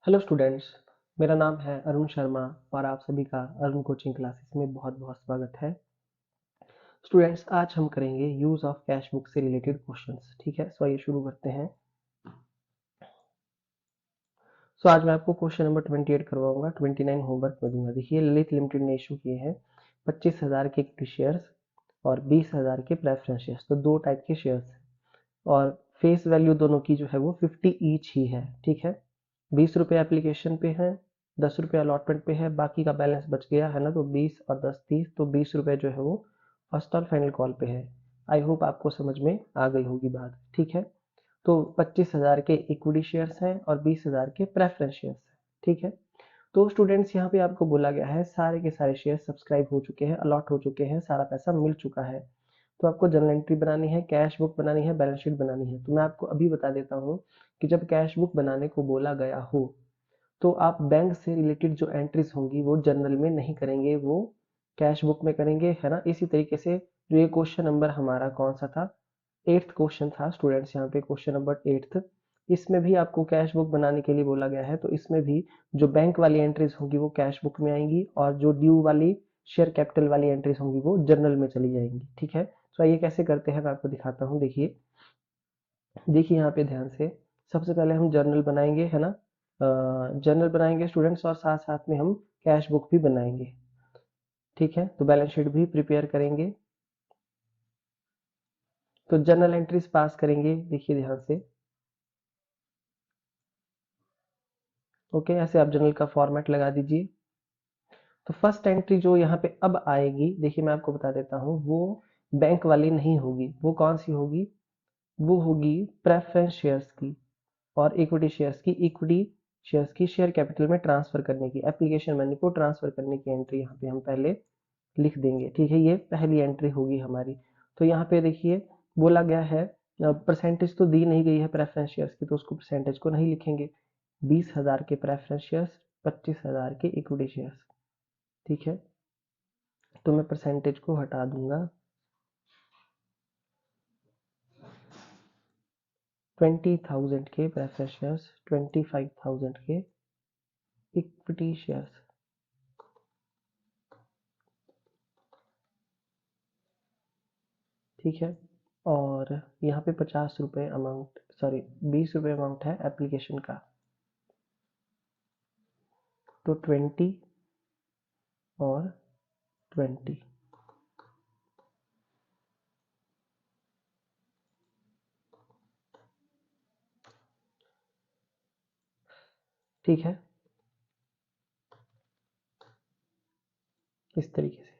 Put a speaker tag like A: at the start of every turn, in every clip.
A: Hello students, मेरा नाम है अरुण शर्मा और आप सभी का अरुण कोचिंग क्लासेस में बहुत बहुत स्वागत है। स्टूडेंट्स, आज हम करेंगे यूज ऑफ कैश बुक से रिलेटेड क्वेश्चंस। ठीक है, सो आइए शुरू करते हैं। आज मैं आपको क्वेश्चन नंबर 28 करवाऊंगा, 29 होमवर्क में दूंगा। देखिए, ललित लिमिटेड ने इशू किए हैं 25,000 के इक्विटी शेयर्स और 20,000 के प्रेफरेंस शेयर्स। तो दो टाइप के शेयर्स हैं और फेस वैल्यू दोनों की जो है वो 50 ईच ही है। ठीक है, 20 रुपये एप्लीकेशन पे है, 10 रुपये अलॉटमेंट पे है, बाकी का बैलेंस बच गया है ना, तो 20 और 10 30, तो 20 रुपये जो है वो फर्स्ट और फाइनल कॉल पे है। आई होप आपको समझ में आ गई होगी बात। ठीक है, तो 25,000 के इक्विटी शेयर्स हैं और 20,000 के प्रेफरेंस शेयर्स हैं। ठीक है, तो स्टूडेंट्स यहाँ पे आपको बोला गया है सारे के सारे शेयर सब्सक्राइब हो चुके हैं, अलॉट हो चुके हैं, सारा पैसा मिल चुका है। तो आपको जर्नल एंट्री बनानी है, कैश बुक बनानी है, बैलेंस शीट बनानी है। तो मैं आपको अभी बता देता हूँ कि जब कैश बुक बनाने को बोला गया हो तो आप बैंक से रिलेटेड जो एंट्रीज होंगी वो जर्नल में नहीं करेंगे, वो कैश बुक में करेंगे, है ना। इसी तरीके से जो ये क्वेश्चन नंबर हमारा कौन सा था, 8th क्वेश्चन था स्टूडेंट्स, यहाँ पे क्वेश्चन नंबर 8th, इसमें भी आपको कैश बुक बनाने के लिए बोला गया है। तो इसमें भी जो बैंक वाली एंट्रीज होंगी वो कैश बुक में आएंगी और जो ड्यू वाली शेयर कैपिटल वाली एंट्रीज होंगी वो जर्नल में चली जाएंगी। ठीक है, तो ये कैसे करते हैं मैं आपको दिखाता हूँ। देखिए देखिए यहाँ पे ध्यान से, सबसे पहले हम जर्नल बनाएंगे, है ना। जर्नल बनाएंगे स्टूडेंट्स और साथ साथ में हम कैश बुक भी बनाएंगे। ठीक है, तो बैलेंस शीट भी प्रिपेयर करेंगे। तो जर्नल एंट्रीज पास करेंगे, देखिए ध्यान से। ओके, ऐसे आप जर्नल का फॉर्मेट लगा दीजिए। तो फर्स्ट एंट्री जो यहाँ पे अब आएगी, देखिए मैं आपको बता देता हूँ, वो बैंक वाली नहीं होगी। वो कौन सी होगी, वो होगी प्रेफरेंस शेयर्स की और इक्विटी शेयर्स की। इक्विटी शेयर्स की शेयर कैपिटल में ट्रांसफर करने की, एप्लीकेशन मनी को ट्रांसफर करने की एंट्री यहाँ पे हम पहले लिख देंगे। ठीक है, ये पहली एंट्री होगी हमारी। तो यहाँ पे देखिए बोला गया है, परसेंटेज तो दी नहीं गई है प्रेफरेंस शेयर्स की, तो उसको परसेंटेज को नहीं लिखेंगे। 20,000 के प्रेफरेंस शेयर्स, 25,000 के इक्विटी शेयर्स। ठीक है, तो मैं परसेंटेज को हटा दूंगा। 20,000 के प्रेफरेंस शेयर्स, 25,000 के इक्विटी शेयर्स। ठीक है, और यहाँ पे 50 रुपये अमाउंट, सॉरी 20 रुपये अमाउंट है एप्लीकेशन का, तो 20 और 20। ठीक है, इस तरीके से।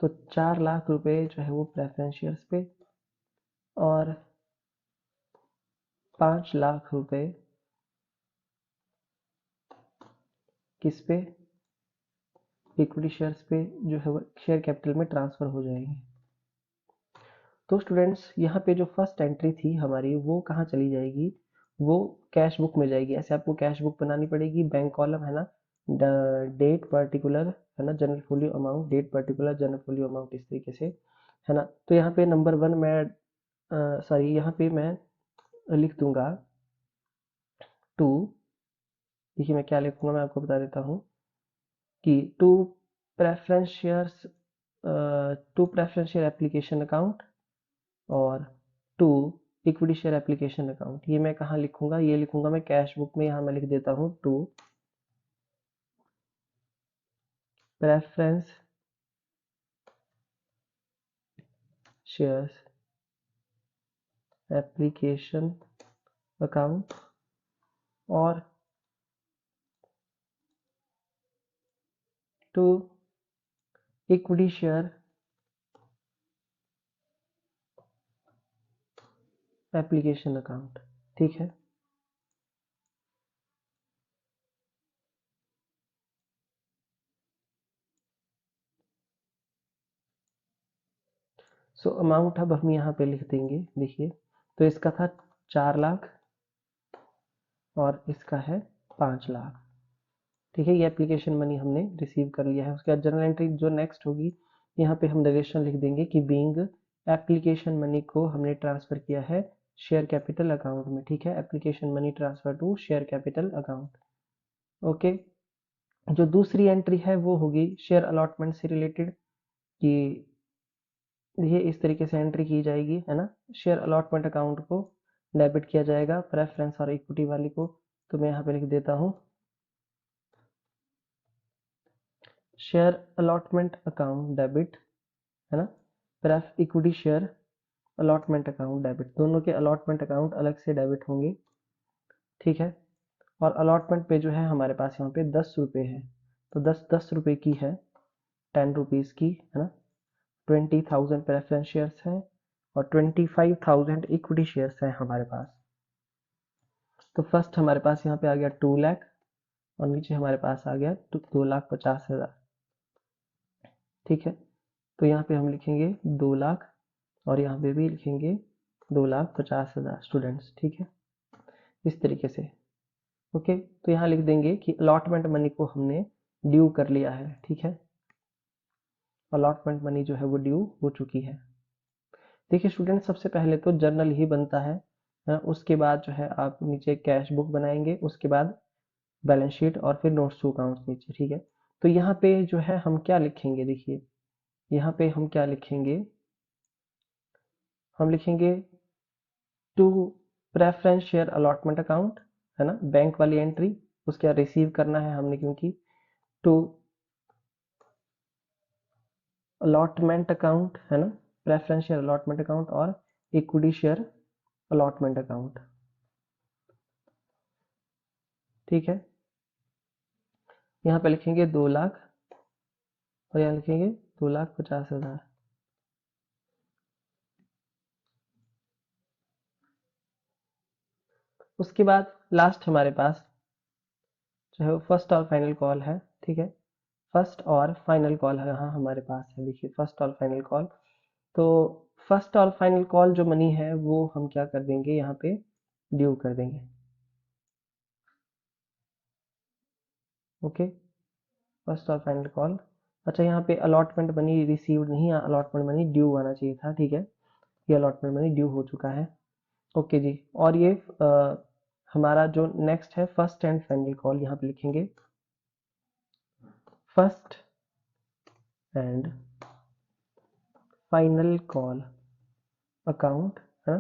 A: तो 4 लाख रुपए जो है वो प्रेफरेंस शेयर्स पे और 5 लाख रुपए किस पे, इक्विटी शेयर्स पे जो है वो शेयर कैपिटल में ट्रांसफर हो जाएंगे। तो स्टूडेंट्स यहाँ पे जो फर्स्ट एंट्री थी हमारी वो कहाँ चली जाएगी, वो कैश बुक में जाएगी। ऐसे आपको कैश बुक बनानी पड़ेगी, बैंक कॉलम है ना, डेट पर्टिकुलर, है ना, journal folio amount, date particular journal folio amount, इस तरीके से, है ना। तो यहाँ पे नंबर 1 मैं, सॉरी यहाँ पे मैं लिख दूंगा 2। देखिए मैं क्या लिखूंगा, मैं आपको बता देता हूँ कि preference shares to preference share application account और to equity share application account. ये मैं कहाँ लिखूंगा, ये लिखूंगा मैं कैश बुक में। यहाँ मैं लिख देता हूँ to preference shares application account और to equity share application account. ठीक है, सो अमाउंट अब हम यहाँ पे लिख देंगे। देखिए, तो इसका था 4 लाख और इसका है 5 लाख। ठीक है, ये एप्लीकेशन मनी हमने रिसीव कर लिया है। उसके बाद जनरल एंट्री जो नेक्स्ट होगी, यहाँ पे हम नरेशन लिख देंगे कि बीइंग एप्लीकेशन मनी को हमने ट्रांसफर किया है शेयर कैपिटल अकाउंट में। ठीक है, application money transfer to share capital account. Okay, जो दूसरी एंट्री है वो होगी शेयर अलॉटमेंट से रिलेटेड, कि ये इस तरीके से एंट्री की जाएगी, है ना। शेयर अलॉटमेंट अकाउंट को डेबिट किया जाएगा प्रेफरेंस और इक्विटी वाली को। तो मैं यहाँ पे लिख देता हूँ शेयर अलॉटमेंट अकाउंट डेबिट, है ना। Pref equity share allotment account debit, दोनों के अलॉटमेंट अकाउंट अलग से डेबिट होंगे, ठीक है। और अलॉटमेंट पे जो है हमारे पास यहाँ पे 10 रुपये है, तो 10 10 रुपये की है, 10 रुपीज़ की, है ना। 20,000 प्रेफरेंस शेयर्स हैं और 25,000 इक्विटी शेयर्स हैं हमारे पास। तो फर्स्ट हमारे पास यहाँ पे आ गया 2 लाख और नीचे हमारे पास आ गया 2,50,000, ठीक है। तो यहाँ पे हम लिखेंगे 2 लाख और यहाँ पे भी लिखेंगे 2,50,000 स्टूडेंट्स, ठीक है, इस तरीके से। ओके, तो यहाँ लिख देंगे कि अलॉटमेंट मनी को हमने ड्यू कर लिया है, ठीक है। अलॉटमेंट मनी जो है वो ड्यू हो चुकी है। देखिए स्टूडेंट, सबसे पहले तो जर्नल ही बनता है, उसके बाद जो है आप नीचे कैश बुक बनाएंगे, उसके बाद बैलेंस शीट और फिर नोट्स टू अकाउंट्स नीचे, ठीक है। तो यहाँ पे जो है हम क्या लिखेंगे, देखिए यहाँ पे हम क्या लिखेंगे, हम लिखेंगे to preference share allotment account, है ना, बैंक वाली एंट्री, उसके बाद रिसीव करना है हमने, क्योंकि टू अलॉटमेंट अकाउंट, है ना, प्रेफरेंस शेयर अलॉटमेंट अकाउंट और इक्विटी शेयर अलॉटमेंट अकाउंट, ठीक है। यहाँ पे लिखेंगे 2 लाख और यहाँ लिखेंगे 2,50,000। उसके बाद लास्ट हमारे पास जो है फर्स्ट और फाइनल कॉल है, ठीक है। फर्स्ट और फाइनल कॉल है यहाँ हमारे पास है, देखिए फर्स्ट और फाइनल कॉल। तो फर्स्ट और फाइनल कॉल जो मनी है वो हम क्या कर देंगे, यहाँ पे ड्यू कर देंगे, ओके। फर्स्ट और फाइनल कॉल, अच्छा यहाँ पे अलॉटमेंट मनी रिसीव्ड नहीं, अलॉटमेंट मनी ड्यू आना चाहिए था, ठीक है। ये अलॉटमेंट मनी ड्यू हो चुका है, ओके जी। और ये हमारा जो नेक्स्ट है फर्स्ट एंड फाइनल कॉल, यहाँ पे लिखेंगे first and final call account, है,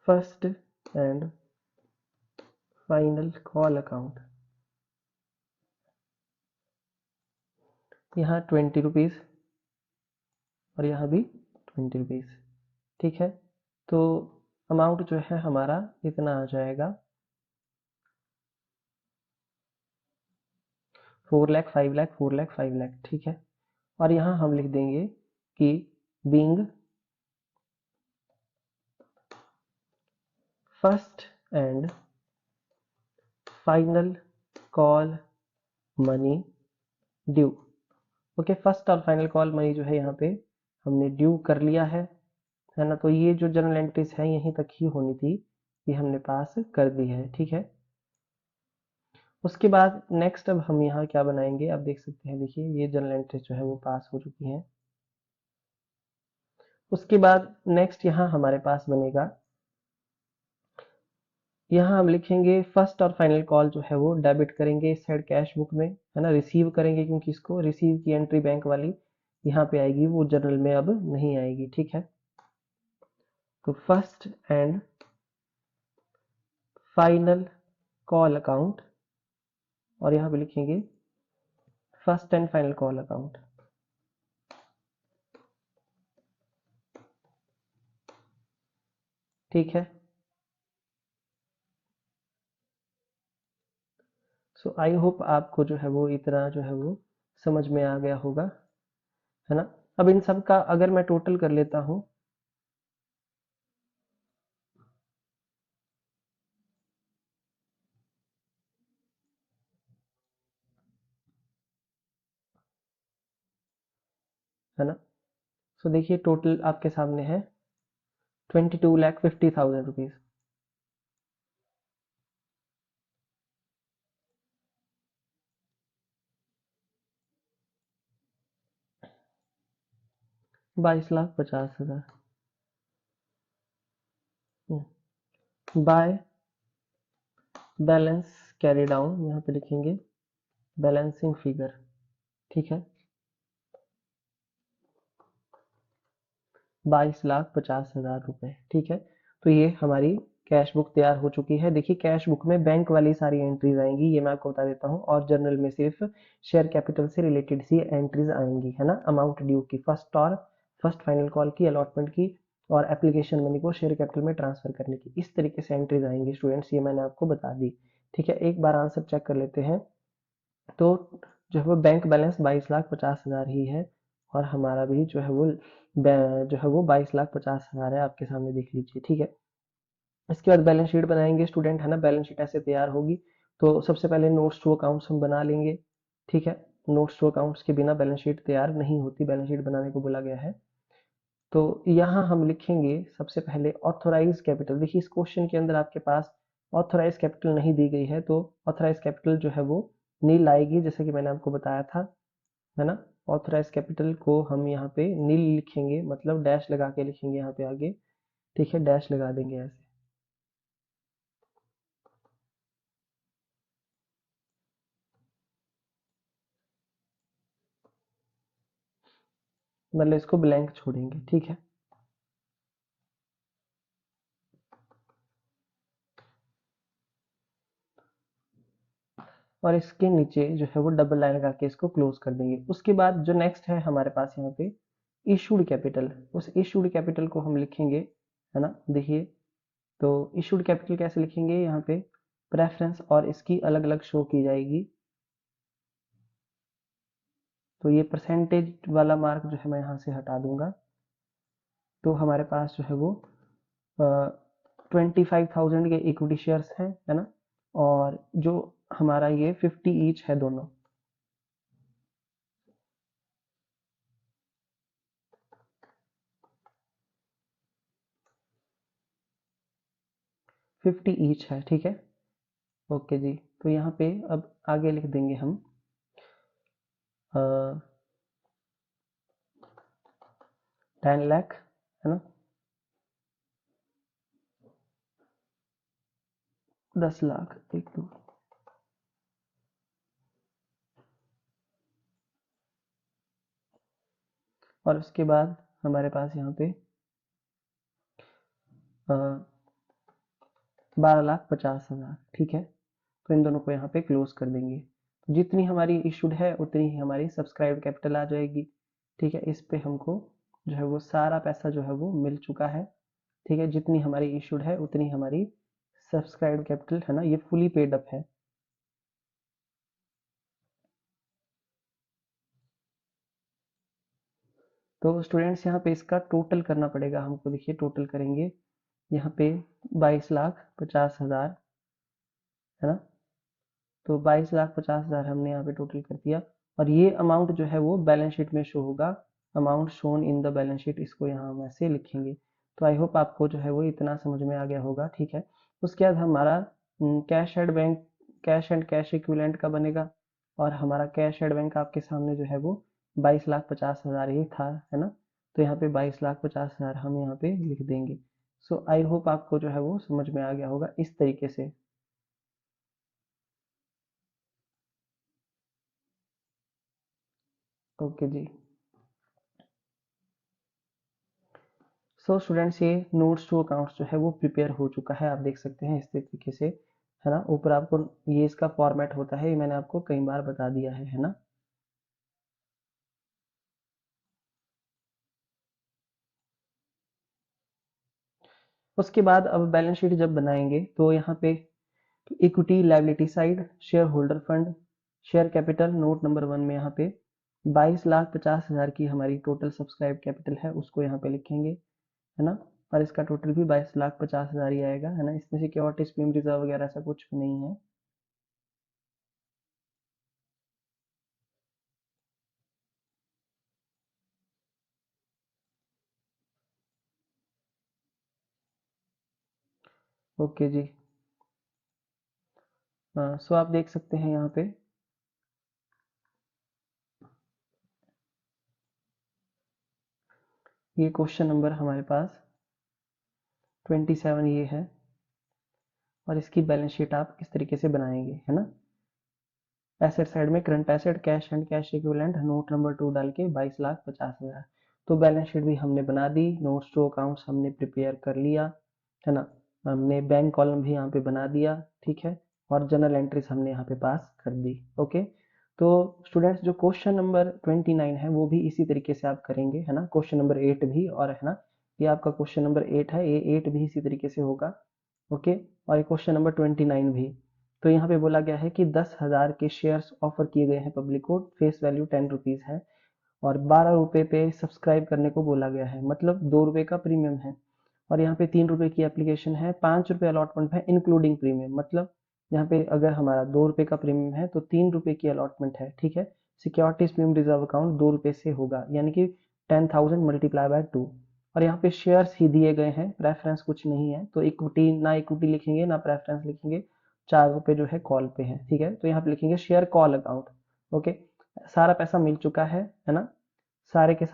A: first and final call account, यहाँ 20 रुपीज़ और यहाँ भी 20 रुपीज़, ठीक है। तो अमाउंट जो है हमारा इतना आ जाएगा 4 लाख 5 लाख 4 लाख 5 लाख, ठीक है। और यहाँ हम लिख देंगे कि being first and final call money due, okay. First और फाइनल कॉल मनी जो है यहाँ पे हमने ड्यू कर लिया है ना। तो ये जो जर्नल एंट्रीज है यहीं तक ही होनी थी, ये हमने पास कर दी है, ठीक है। उसके बाद नेक्स्ट अब हम यहाँ क्या बनाएंगे, अब देख सकते हैं, देखिए ये जर्नल एंट्रीज जो है वो पास हो चुकी हैं। उसके बाद नेक्स्ट यहाँ हमारे पास बनेगा, यहाँ हम लिखेंगे फर्स्ट और फाइनल कॉल जो है वो डेबिट करेंगे इस साइड कैश बुक में, है ना, रिसीव करेंगे, क्योंकि इसको रिसीव की एंट्री बैंक वाली यहाँ पे आएगी, वो जर्नल में अब नहीं आएगी, ठीक है। तो first and final call account और यहाँ पे लिखेंगे first and final call account, ठीक है। सो आई होप आपको जो है वो इतना जो है वो समझ में आ गया होगा, है ना। अब इन सब का अगर मैं टोटल कर लेता हूँ, है ना। सो देखिए टोटल आपके सामने है 22,50,000 rupees, ₹22,50,000। By balance carry down, यहाँ पे लिखेंगे बैलेंसिंग फिगर, ठीक है, 22,50,000 रुपए, ठीक है। तो ये हमारी कैश बुक तैयार हो चुकी है। देखिए कैश बुक में बैंक वाली सारी एंट्रीज आएंगी, ये मैं आपको बता देता हूँ, और जर्नल में सिर्फ शेयर कैपिटल से रिलेटेड सी एंट्रीज आएंगी, है ना। अमाउंट ड्यू की, फर्स्ट फाइनल कॉल की, अलॉटमेंट की, और एप्लीकेशन मनी को शेयर कैपिटल में ट्रांसफर करने की, इस तरीके से एंट्रीज आएंगी स्टूडेंट्स, ये मैंने आपको बता दी, ठीक है। एक बार आंसर चेक कर लेते हैं। तो जो है वो बैंक बैलेंस 22,50,000 ही है, और हमारा भी जो है वो 22,50,000 है, आपके सामने देख लीजिए, ठीक है। इसके बाद बैलेंस शीट बनाएंगे स्टूडेंट, है ना। बैलेंस शीट ऐसे तैयार होगी। तो सबसे पहले नोट्स टू अकाउंट्स हम बना लेंगे, ठीक है। नोट्स टू अकाउंट्स के बिना बैलेंस शीट तैयार नहीं होती, बैलेंस शीट बनाने को बोला गया है। तो यहाँ हम लिखेंगे सबसे पहले ऑथोराइज कैपिटल। देखिए इस क्वेश्चन के अंदर आपके पास ऑथोराइज कैपिटल नहीं दी गई है, तो ऑथोराइज कैपिटल जो है वो नील आएगी, जैसे कि मैंने आपको बताया था, है ना। ऑथोराइज कैपिटल को हम यहाँ पे नील लिखेंगे, मतलब डैश लगा के लिखेंगे यहाँ पे आगे, ठीक है, डैश लगा देंगे ऐसे। मतलब इसको ब्लैंक छोड़ेंगे, ठीक है। और इसके नीचे जो है वो डबल लाइन लगा के इसको क्लोज कर देंगे। उसके बाद जो नेक्स्ट है हमारे पास यहाँ पे इशूड कैपिटल, उस इशूड कैपिटल को हम लिखेंगे, है ना। देखिए तो इशूड कैपिटल कैसे लिखेंगे, यहाँ पे प्रेफरेंस और इसकी अलग अलग शो की जाएगी। तो ये परसेंटेज वाला मार्क जो है मैं यहाँ से हटा दूंगा। तो हमारे पास जो है वो 25,000 के इक्विटी शेयर्स हैं, है ना। और जो हमारा ये 50 ईच है दोनों, 50 ईच है, ठीक है। ओके जी। तो यहाँ पे अब आगे लिख देंगे हम 10 लाख, है ना, 10 लाख, एक दो, और उसके बाद हमारे पास यहाँ पे 12,50,000, ठीक है। तो इन दोनों को यहाँ पे क्लोज कर देंगे। तो जितनी हमारी इशूड है उतनी ही हमारी सब्सक्राइब कैपिटल आ जाएगी, ठीक है। इस पे हमको जो है वो सारा पैसा जो है वो मिल चुका है, ठीक है। जितनी हमारी इशूड है उतनी हमारी सब्सक्राइब कैपिटल, है ना, ये फुली पेड अप है। तो स्टूडेंट्स यहाँ पे इसका टोटल करना पड़ेगा हमको। देखिए टोटल करेंगे यहाँ पे 22,50,000, है ना। तो 22,50,000 हमने यहाँ पे टोटल कर दिया, और ये अमाउंट जो है वो बैलेंस शीट में शो होगा, amount shown in the balance sheet, इसको यहाँ हम ऐसे लिखेंगे। तो आई होप आपको जो है वो इतना समझ में आ गया होगा, ठीक है। उसके बाद हमारा cash at bank, cash and cash equivalent का बनेगा, और हमारा कैश एड बैंक आपके सामने जो है वो 22,50,000 ही था, है ना। तो यहाँ पे 22,50,000 हम यहाँ पे लिख देंगे। सो आई होप आपको जो है वो समझ में आ गया होगा इस तरीके से। ओके जी। सो स्टूडेंट्स ये नोट्स टू अकाउंट्स जो है वो प्रिपेयर हो चुका है, आप देख सकते हैं इस तरीके से, है ना। ऊपर आपको ये इसका फॉर्मेट होता है, ये मैंने आपको कई बार बता दिया है ना। उसके बाद अब बैलेंस शीट जब बनाएंगे तो यहाँ पे equity liability side, share holder fund, share capital, note number 1 में यहाँ पे 22,50,000 की हमारी टोटल सब्सक्राइब कैपिटल है, उसको यहाँ पे लिखेंगे, है ना। और इसका टोटल भी 22,50,000 ही आएगा, है ना। इसमें सिक्योरिटी स्कीम रिजर्व वगैरह ऐसा कुछ भी नहीं है। ओके जी। सो आप देख सकते हैं यहाँ पे ये क्वेश्चन नंबर हमारे पास 27 ये है, और इसकी बैलेंस शीट आप किस तरीके से बनाएंगे, है ना। एसेट साइड में current asset, cash and cash equivalent, note number 2 डाल के 22,50,000। तो बैलेंस शीट भी हमने बना दी, नोट्स टू अकाउंट्स हमने प्रिपेयर कर लिया, है ना। हमने बैंक कॉलम भी यहाँ पे बना दिया, ठीक है। और जनरल एंट्रीज हमने यहाँ पे पास कर दी। ओके, तो स्टूडेंट्स जो क्वेश्चन नंबर 29 है वो भी इसी तरीके से आप करेंगे, है ना। क्वेश्चन नंबर 8 भी, और है ना, ये आपका क्वेश्चन नंबर 8 है, ये 8 भी इसी तरीके से होगा। ओके, और क्वेश्चन नंबर 29 भी। तो यहाँ पे बोला गया है कि 10,000 के शेयर्स ऑफर किए गए हैं पब्लिक को, फेस वैल्यू 10 रुपीज है, और 12 रुपए पे सब्सक्राइब करने को बोला गया है, मतलब 2 रुपए का प्रीमियम है। और यहाँ पे 3 रुपए की एप्लीकेशन है, 5 रुपए अलॉटमेंट है इंक्लूडिंग प्रीमियम, मतलब यहाँ पे अगर हमारा 2 रुपए का प्रीमियम है तो 3 रुपए की अलॉटमेंट है, ठीक है। सिक्योरिटीज प्रीमियम रिजर्व अकाउंट 2 रुपए से होगा, यानी कि 10,000 मल्टीप्लाई बाय 2। और यहाँ पे शेयर्स ही दिए गए हैं, प्रेफरेंस कुछ नहीं है, तो इक्विटी ना इक्विटी लिखेंगे ना प्रेफरेंस लिखेंगे, 4 रुपए जो है कॉल पे है, ठीक है। तो यहाँ पे लिखेंगे शेयर कॉल अकाउंट। ओके, सारा पैसा मिल चुका है ना। सारे के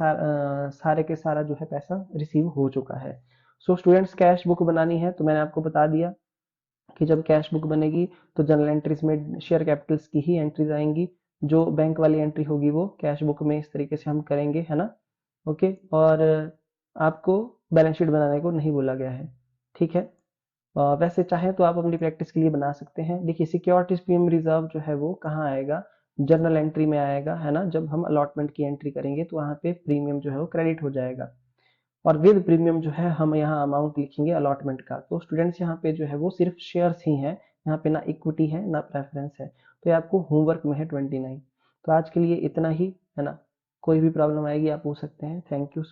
A: सारा जो है पैसा रिसीव हो चुका है। सो स्टूडेंट्स, कैश बुक बनानी है तो मैंने आपको बता दिया कि जब कैश बुक बनेगी तो जनरल एंट्रीज में शेयर कैपिटल्स की ही एंट्रीज आएंगी, जो बैंक वाली एंट्री होगी वो कैश बुक में इस तरीके से हम करेंगे, है ना। ओके, और आपको बैलेंस शीट बनाने को नहीं बोला गया है, ठीक है। वैसे चाहे तो आप अपनी प्रैक्टिस के लिए बना सकते हैं। देखिए, सिक्योरिटीज प्रीमियम रिजर्व जो है वो कहाँ आएगा, जनरल एंट्री में आएगा, है ना। जब हम अलॉटमेंट की एंट्री करेंगे तो वहाँ पे प्रीमियम जो है वो क्रेडिट हो जाएगा, और विद प्रीमियम जो है हम यहाँ अमाउंट लिखेंगे अलॉटमेंट का। तो स्टूडेंट्स, यहाँ पे जो है वो सिर्फ शेयर्स ही हैं, यहाँ पे ना इक्विटी है ना प्रेफरेंस है। तो ये आपको होमवर्क में है 29। तो आज के लिए इतना ही, है ना। कोई भी प्रॉब्लम आएगी आप पूछ सकते हैं। Thank you.